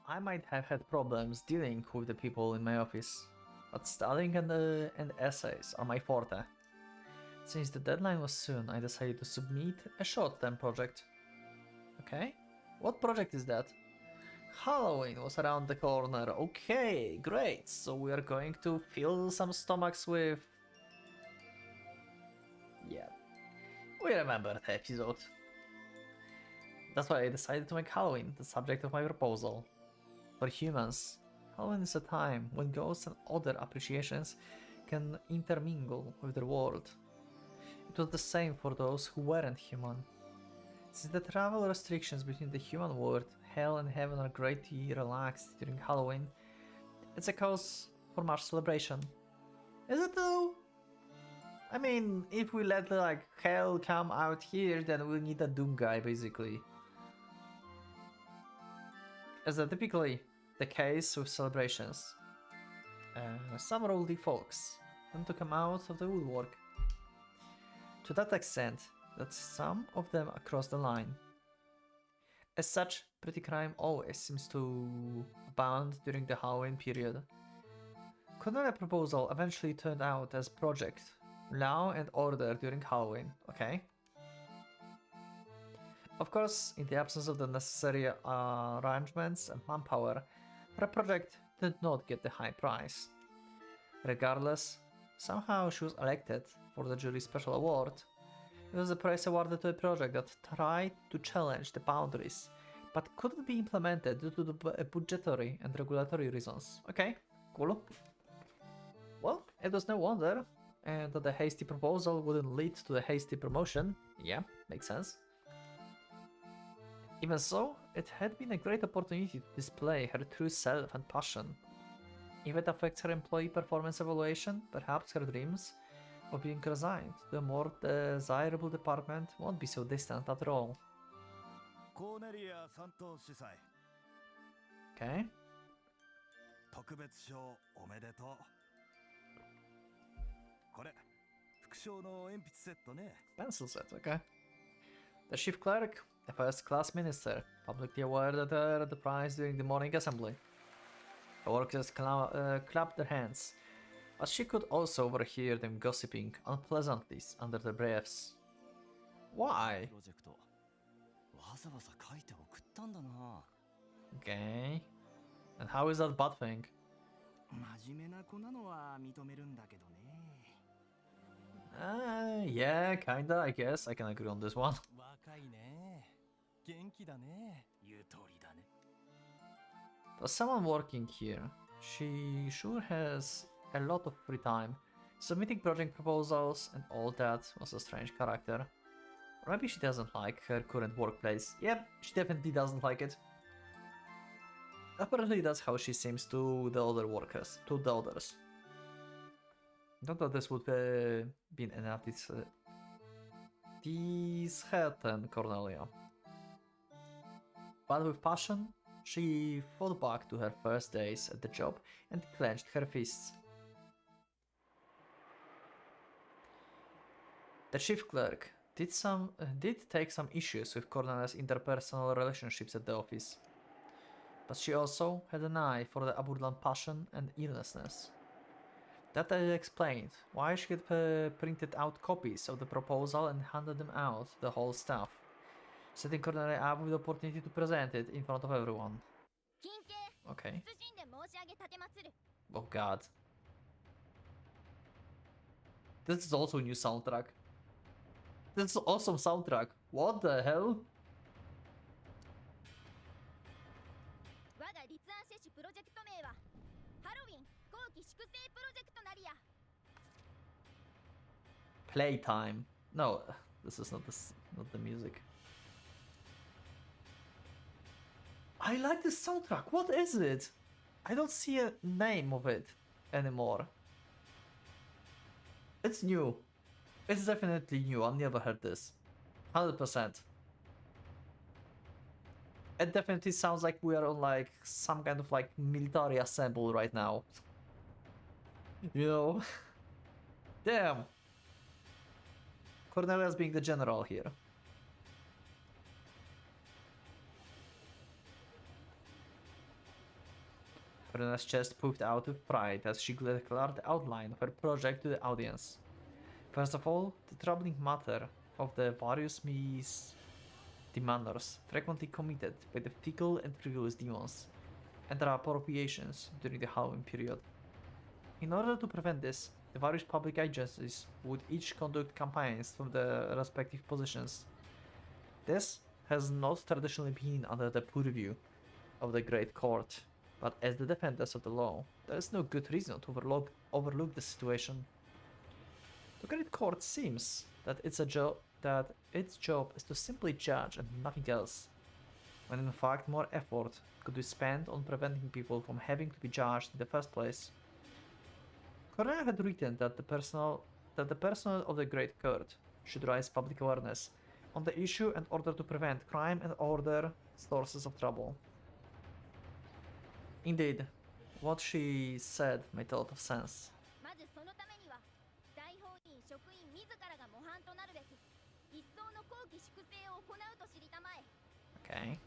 I might have had problems dealing with the people in my office, but studying and essays are my forte. Since the deadline was soon, I decided to submit a short-term project. Okay, what project is that? Halloween was around the corner. Okay, great. So we are going to fill some stomachs with... Yeah, we remember the episode. That's why I decided to make Halloween the subject of my proposal. For humans, Halloween is a time when ghosts and other appreciations can intermingle with the world. It was the same for those who weren't human. Since the travel restrictions between the human world, hell and heaven are greatly relaxed during Halloween, it's a cause for much celebration. Is it though? I mean, if we let like hell come out here, then we'll need a doom guy basically. As is typically the case with celebrations, some rowdy folks tend to come out of the woodwork. To that extent that some of them cross the line. As such, petty crime always seems to abound during the Halloween period. Cornelia's proposal eventually turned out as Project Law and Order during Halloween, okay? Of course, in the absence of the necessary arrangements and manpower, the project did not get the high prize. Regardless, somehow she was elected for the jury special award. It was a prize awarded to a project that tried to challenge the boundaries, but couldn't be implemented due to the budgetary and regulatory reasons. Okay, cool. Well, it was no wonder that the hasty proposal wouldn't lead to a hasty promotion. Yeah, makes sense. Even so, it had been a great opportunity to display her true self and passion. If it affects her employee performance evaluation, perhaps her dreams of being resigned to a more desirable department won't be so distant after all. Okay. Pencil set, okay. The chief clerk, the first-class minister, publicly awarded her the prize during the morning assembly. The workers clapped their hands, but she could also overhear them gossiping unpleasantly under their breaths. Why? Okay. And how is that a bad thing? Yeah, kinda, I guess. I can agree on this one. For someone working here, she sure has a lot of free time. Submitting project proposals and all that was a strange character. Or maybe she doesn't like her current workplace. Yep, she definitely doesn't like it. Apparently that's how she seems to the other workers, to the others. Not that this would be enough dishearten Cornelia. But with passion, she fought back to her first days at the job and clenched her fists. The chief clerk did take some issues with Cornelia's interpersonal relationships at the office, but she also had an eye for the abundant passion and earnestness. That explained why she had printed out copies of the proposal and handed them out to the whole staff, setting Cornelia up with the opportunity to present it in front of everyone. Okay. Oh god. This is also a new soundtrack. This is awesome soundtrack. What the hell? Playtime. No, this is not the music. I like this soundtrack. What is it? I don't see a name of it anymore. It's new. It's definitely new. I've never heard this. 100%. It definitely sounds like we are on like some kind of like military assemble right now. You know? Damn. Cornelia's being the general here. Karena's chest puffed out with pride as she declared the outline of her project to the audience. First of all, the troubling matter of the various misdemeanors frequently committed by the fickle and frivolous demons and their appropriations during the Halloween period. In order to prevent this, the various public agencies would each conduct campaigns from their respective positions. This has not traditionally been under the purview of the Great Court, but as the defenders of the law, there is no good reason to overlook the situation. The Great Court seems that its job is to simply judge and nothing else, when in fact more effort could be spent on preventing people from having to be judged in the first place. Cornelia had written that the personnel of the Great Court should raise public awareness on the issue in order to prevent crime and other sources of trouble. Indeed, what she said made a lot of sense. Okay.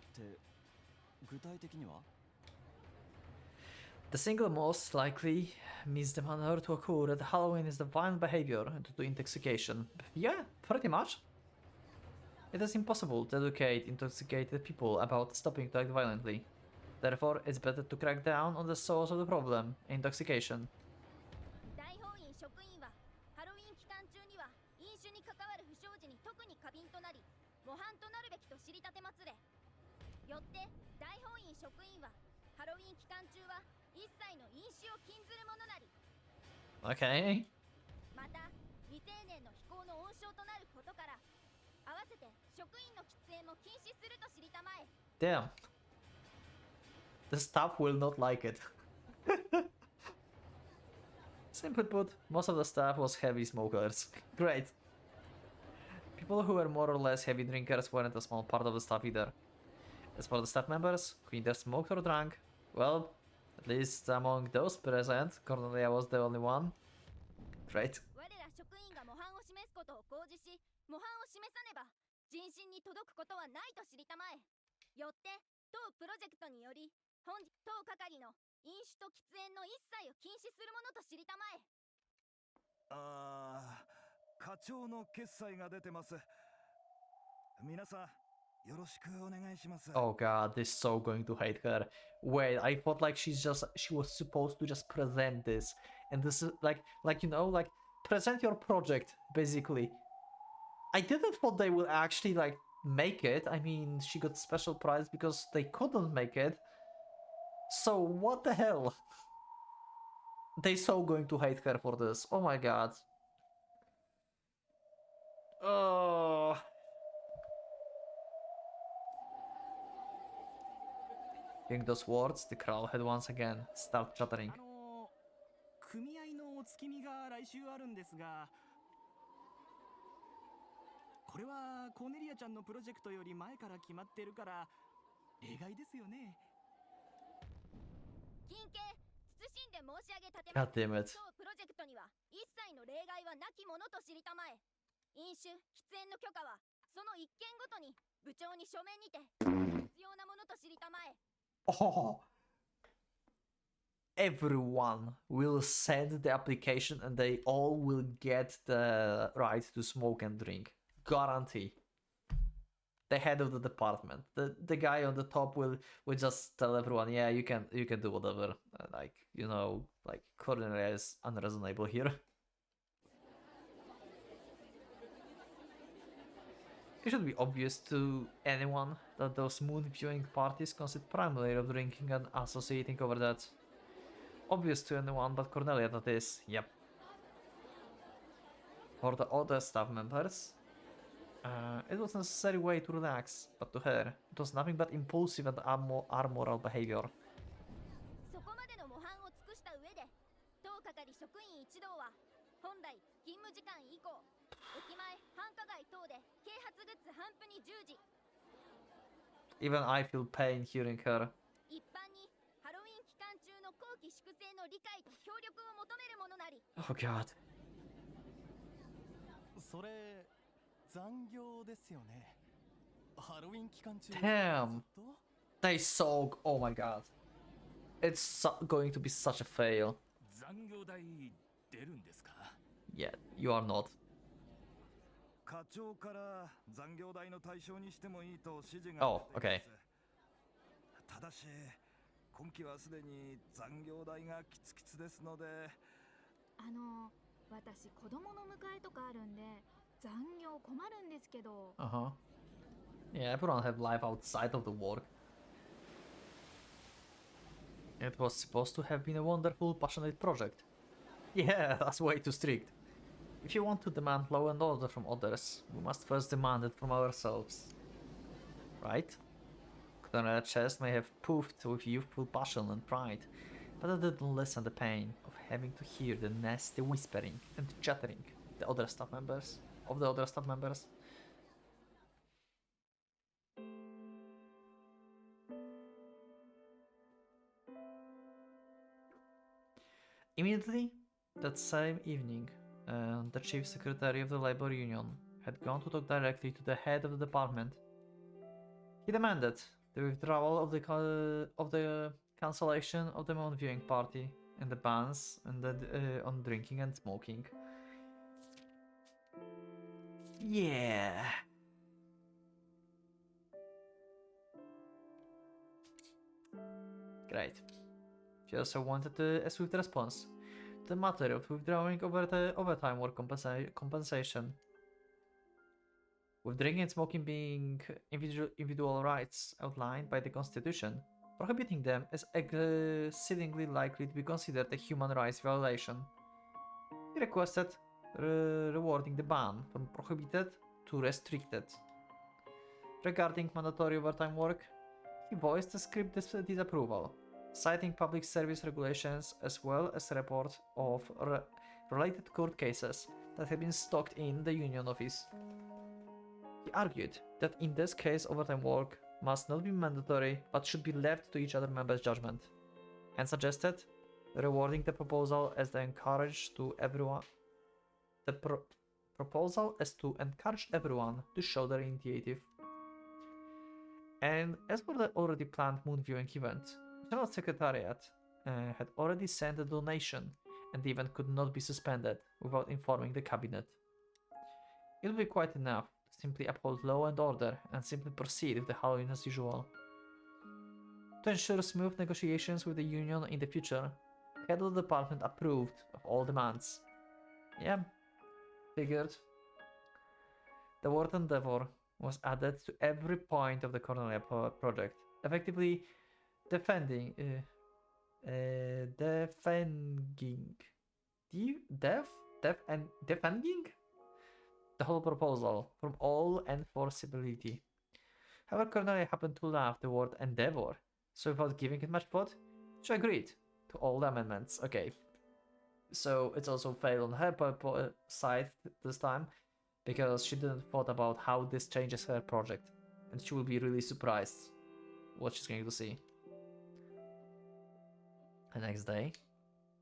The single most likely misdemeanor to occur at Halloween is the violent behavior due to intoxication. Yeah, pretty much. It is impossible to educate intoxicated people about stopping to act violently. Therefore, it's better to crack down on the source of the problem, intoxication. Okay. Damn. The staff will not like it. Simply put, most of the staff was heavy smokers. Great. People who were more or less heavy drinkers weren't a small part of the staff either. As for the staff members, who either smoked or drank, well, at least among those present, Cornelia was the only one. Great. Oh god, they're so going to hate her. Wait, I thought like she was supposed to just present this, and this is like you know, like present your project basically. I didn't thought they will actually like make it. I mean, she got special prize because they couldn't make it. So what the hell? They so going to hate her for this. Oh my god. Oh. Hearing those words, the crowd had once again started chattering. 組合のお月見が来週あるんですが、これはコーネリアちゃんのプロジェクトより前から決まってるから例外ですよね。緊急謹んで申し上げたてます。当プロジェクトには一切の例外はなきものと知りたまえ。飲酒、喫煙の許可はその一件ごとに部長に書面にて必要なものと知りたまえ。Oh. Everyone will send the application and they all will get the right to smoke and drink. Guarantee. The head of the department, the guy on the top will just tell everyone, yeah, you can do whatever. Like, you know, like Cornelia is unreasonable here. It should be obvious to anyone that those moon viewing parties consist primarily of drinking and associating over that. Obvious to anyone but Cornelia, that is. Yep. For the other staff members, it was a necessary way to relax, but to her, it was nothing but impulsive and amoral behavior. Even I feel pain hearing her. Oh god. Damn. They so... Oh my god. It's going to be such a fail. Yeah, you are not. 課長から残業代の対象にしてもいいと指示が Oh, 出ています。 okay. ただし今期はすでに残業代がキツキツですので。私子供の迎えとかあるんで残業困るんですけど。Uh-huh. Yeah, everyone had life outside of the work. It was supposed to have been a wonderful, passionate project. Yeah, that's way too strict. If you want to demand law and order from others, we must first demand it from ourselves. Right? Colonel Chest may have puffed with youthful passion and pride, but it didn't lessen the pain of having to hear the nasty whispering and chattering of the other staff members. Immediately that same evening, the chief secretary of the labor union had gone to talk directly to the head of the department. He demanded the withdrawal of the cancellation of the moon viewing party and the bans on drinking and smoking. Yeah. Great. She also wanted a swift response to the matter of withdrawing over the overtime work compensation. With drinking and smoking being individual rights outlined by the Constitution, prohibiting them is exceedingly likely to be considered a human rights violation. He requested rewarding the ban from prohibited to restricted. Regarding mandatory overtime work, he voiced a script disapproval, citing public service regulations as well as reports of related court cases that had been stocked in the union office. He argued that in this case overtime work must not be mandatory but should be left to each other member's judgment, and suggested rewarding the proposal as the encourage to everyone proposal as to encourage everyone to show their initiative. And as for the already planned moon viewing event, General Secretariat had already sent a donation, and the event could not be suspended without informing the cabinet. It would be quite enough to simply uphold law and order and simply proceed with the Halloween as usual. To ensure smooth negotiations with the union in the future, the head of the department approved of all demands. Yeah, figured. The word endeavor was added to every point of the Cornelia project, effectively defending the whole proposal from all enforceability. However, Cornelia happened to love the word endeavor, so without giving it much thought, she agreed to all the amendments. Okay, so it's also failed on her side this time, because she didn't thought about how this changes her project, and she will be really surprised what she's going to see. The next day,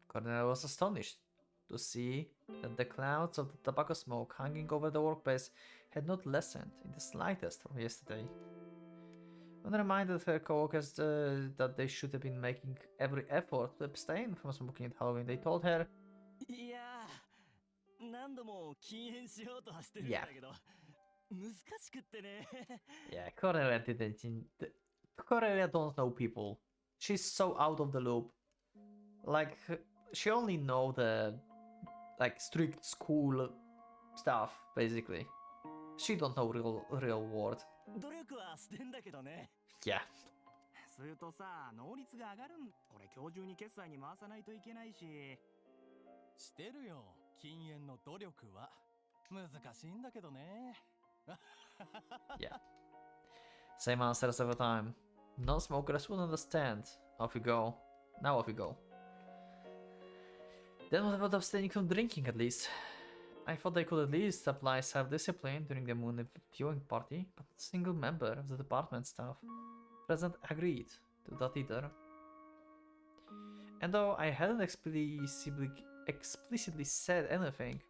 Cornelia was astonished to see that the clouds of the tobacco smoke hanging over the workplace had not lessened in the slightest from yesterday. When reminded her co-workers that they should have been making every effort to abstain from smoking at Halloween, they told her, yeah, Cornelia don't know people. She's so out of the loop. Like, she only know the strict school stuff, basically. She don't know real world. Yeah. するとさ、能率が上がるん。これ今日中に決済に回さないといけないし。してるよ。禁煙の努力は難しいんだけどね。Yeah. Same answer as every time. Non-smokers would understand. Off you go. Now off you go. Then what about abstaining from drinking, at least? I thought they could at least apply self-discipline during the moon viewing party, but a single member of the department staff present agreed to that either. And though I hadn't explicitly said anything,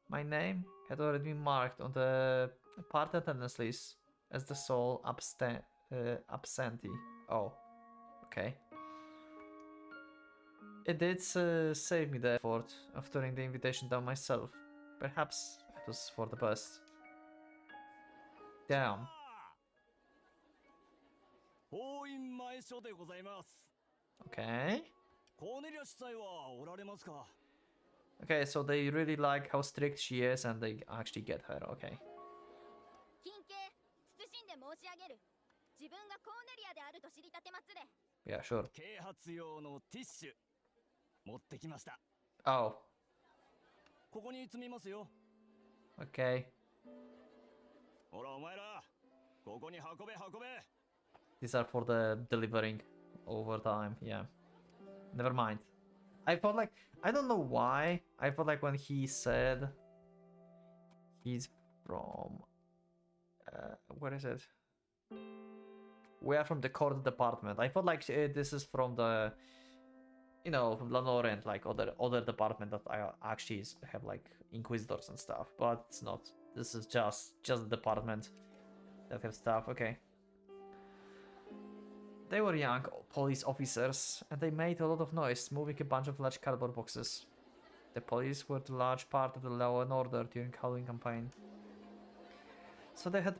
my name had already been marked on the party attendance list as the sole absentee. Oh, okay. It did save me the effort of turning the invitation down myself. Perhaps it was for the best. Damn. 法院前書でございます。 Okay. コーネリア司祭はおられますか? Okay, so they really like how strict she is and they actually get her. Okay. 近景謹んで申し上げる。自分がコーネリアであると知り立てまつれ。 Yeah, sure. 啓発用のティッシュ持ってきました。 Oh, ここに積みますよ。 okay. ほらお前ら、ここに運べ運べ。 These are for the delivering overtime. Yeah. Never mind. I felt like, I don't know why. I felt like when he said he's from, where is it? We are from the court department. I felt like this is from the, you know, from Lanorent, like other department that I actually have like inquisitors and stuff, but it's not. This is just the department that have stuff. Okay. They were young police officers, and they made a lot of noise, moving a bunch of large cardboard boxes. The police were a large part of the law and order during Halloween campaign. So they had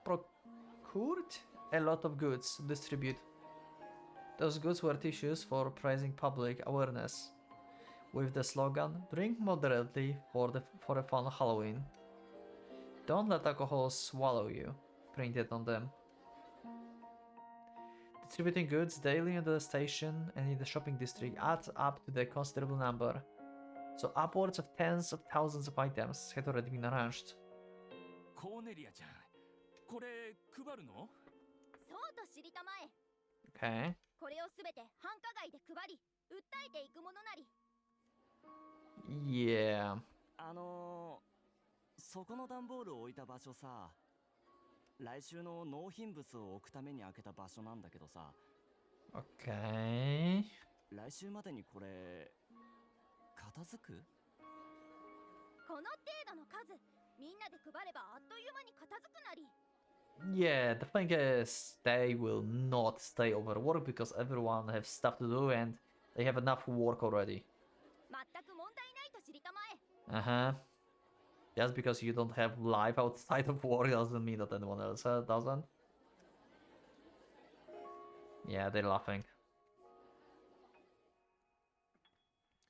procured a lot of goods to distribute. Those goods were tissues for raising public awareness, with the slogan "Drink moderately for a fun Halloween." Don't let alcohol swallow you, printed on them. Distributing goods daily in the station and in the shopping district adds up to the considerable number, so upwards of tens of thousands of items had already been arranged. コーネリアちゃん、これ配るの? そうと知りたまえ。 Okay. これをすべて繁華街で配り、訴えていくものなり。 Yeah. そこの段ボールを置いた場所さ、来週の納品物を置くために開けた場所なんだけどさ。 Okay. 来週までにこれ片付く? この程度の数、みんなで配ればあっという間に片付くなり。 Yeah, the thing is, they will not stay overworked because everyone has stuff to do and they have enough work already. 全く問題ないと知りたまえ。 Uh-huh. Just because you don't have life outside of work doesn't mean that anyone else doesn't. Yeah, they're laughing.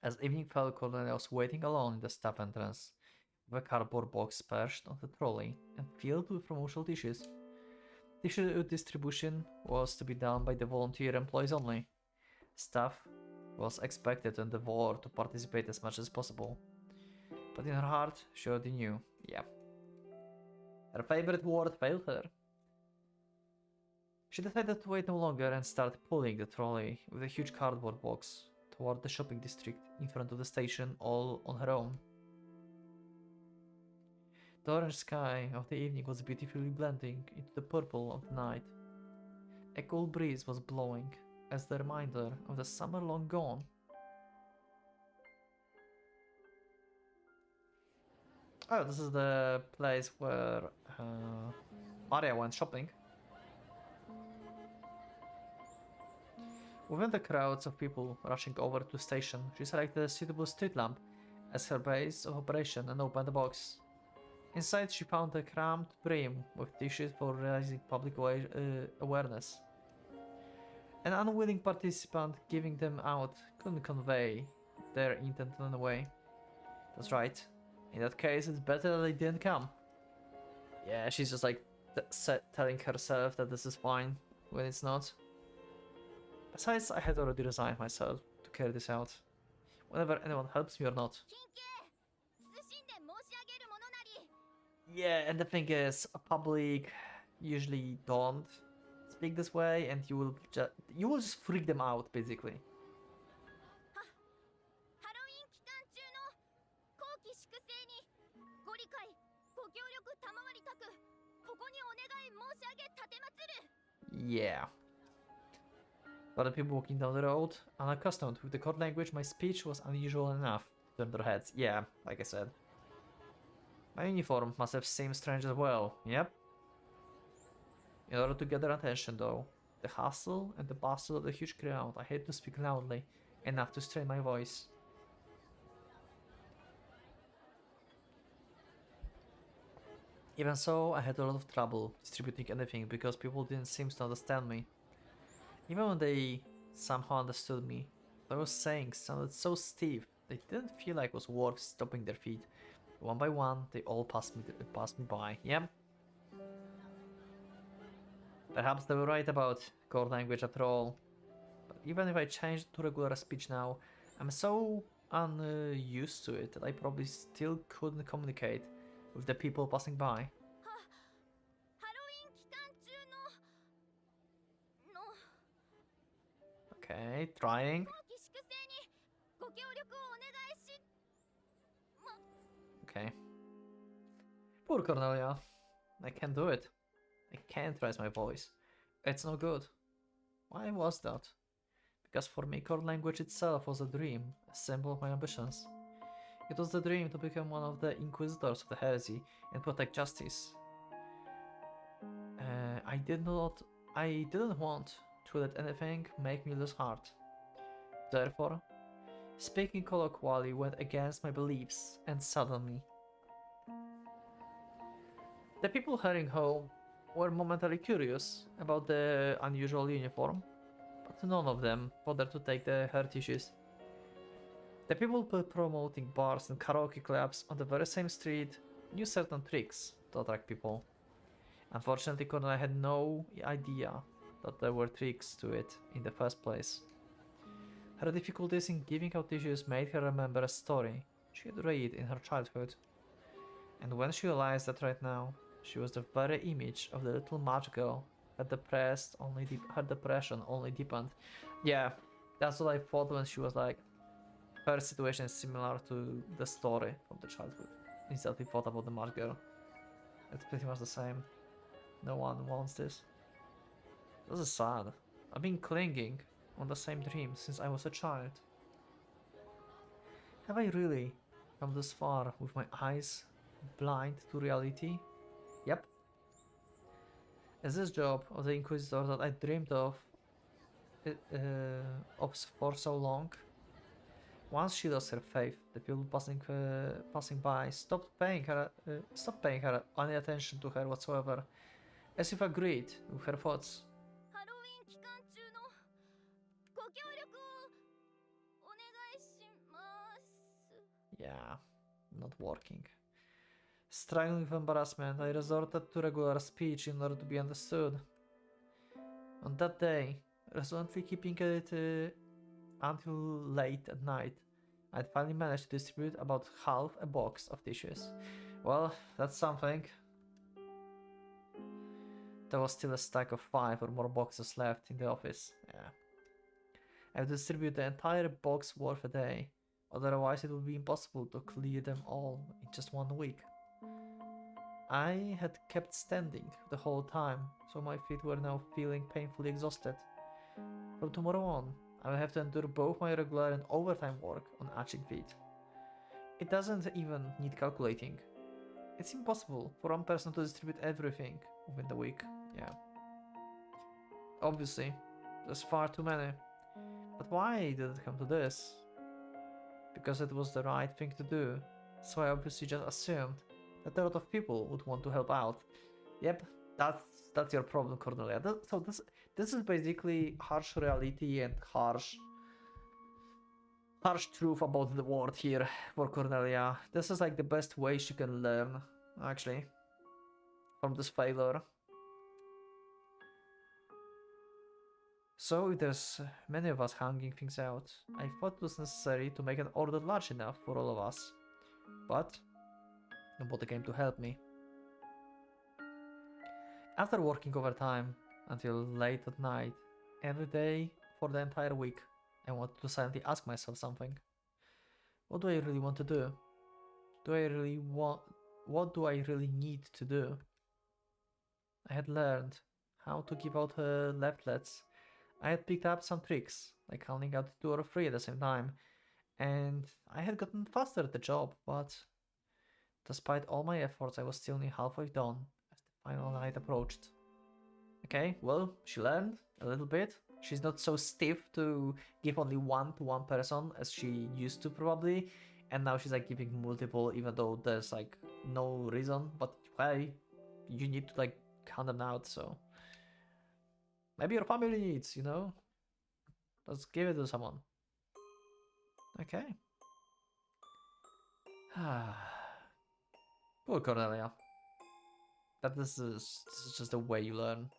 As evening fell, Cornelia was waiting alone in the staff entrance, with a cardboard box perched on the trolley and filled with promotional dishes. Tissue distribution was to be done by the volunteer employees only. Staff was expected in the war to participate as much as possible. But in her heart, she already knew, yeah. Her favorite word failed her. She decided to wait no longer and started pulling the trolley with a huge cardboard box toward the shopping district in front of the station, all on her own. The orange sky of the evening was beautifully blending into the purple of the night. A cool breeze was blowing as the reminder of the summer long gone. Oh, this is the place where Maria went shopping. Within the crowds of people rushing over to the station, she selected a suitable street lamp as her base of operation and opened the box. Inside, she found a cramped brim with dishes for raising public awareness. An unwilling participant giving them out couldn't convey their intent in any way. That's right. In that case, it's better that they didn't come. Yeah, she's just like telling herself that this is fine when it's not. Besides, I had already resigned myself to carry this out, whether anyone helps me or not. Yeah, and the thing is, public usually don't speak this way, and you will just freak them out, basically. Yeah. But the people walking down the road, unaccustomed with the code language, my speech was unusual enough to turn their heads. Yeah, like I said. My uniform must have seemed strange as well. Yep. In order to get their attention, though, The hustle and the bustle of the huge crowd. I had to speak loudly, enough to strain my voice. Even so, I had a lot of trouble distributing anything because people didn't seem to understand me. Even when they somehow understood me, what I was saying sounded so stiff, they didn't feel like it was worth stopping their feet. One by one, they all passed me by. Yep. Perhaps they were right about core language after all. But even if I changed to regular speech now, I'm so unused to it that I probably still couldn't communicate with the people passing by. ハロウィン期間中の Okay, trying. 後期粛清にご協力をお願いし Okay. Poor Cornelia. I can't do it. I can't raise my voice. It's no good. Why was that? Because for me, core language itself was a dream, a symbol of my ambitions. It was the dream to become one of the inquisitors of the heresy and protect justice. I didn't want to let anything make me lose heart. Therefore, speaking colloquially went against my beliefs and saddened me. The people hurrying home were momentarily curious about the unusual uniform, but none of them bothered to take her tissues. The people promoting bars and karaoke clubs on the very same street knew certain tricks to attract people. Unfortunately, Cornelia had no idea that there were tricks to it in the first place. Her difficulties in giving out tissues made her remember a story she had read in her childhood. And when she realized that right now, she was the very image of the little match girl, her depression only deepened. Yeah, that's what I thought when she was like, her situation is similar to the story from the childhood. Instantly thought about the match girl. It's pretty much the same. No one wants this. This is sad. I've been clinging on the same dream since I was a child. Have I really come this far with my eyes blind to reality? Yep. Is this job of the Inquisitor that I dreamed of for so long? Once she lost her faith, the people passing by stopped paying her any attention to her whatsoever, as if agreed with her thoughts. ハロウィン期間中のご協力をお願いします Yeah, not working. Struggling with embarrassment, I resorted to regular speech in order to be understood. On that day, resolutely keeping it until late at night, I'd finally managed to distribute about half a box of tissues. Well, that's something. There was still a stack of 5 or more boxes left in the office. Yeah. I would distribute the entire box worth a day, otherwise it would be impossible to clear them all in just 1 week. I had kept standing the whole time, so my feet were now feeling painfully exhausted. From tomorrow on, I will have to endure both my regular and overtime work on aching feet. It doesn't even need calculating. It's impossible for one person to distribute everything within the week. Yeah. Obviously, there's far too many. But why did it come to this? Because it was the right thing to do, so I obviously just assumed that a lot of people would want to help out. Yep, that's your problem, Cornelia. This is basically harsh reality and harsh truth about the world here for Cornelia. This is like the best way she can learn, actually, from this failure. So if there's many of us hanging things out, I thought it was necessary to make an order large enough for all of us. But nobody came to help me. After working overtime until late at night, every day for the entire week, I wanted to silently ask myself something. What do I really want to do? What do I really need to do? I had learned how to give out leaflets. I had picked up some tricks, like handing out 2 or 3 at the same time, and I had gotten faster at the job, but despite all my efforts, I was still only halfway done as the final night approached. Okay, well, she learned, a little bit. She's not so stiff to give only one to one person as she used to probably, and now she's like giving multiple, even though there's like no reason. But hey, you need to like count them out. So maybe your family needs, you know. Let's give it to someone. Okay. Poor Cornelia. This is just the way you learn.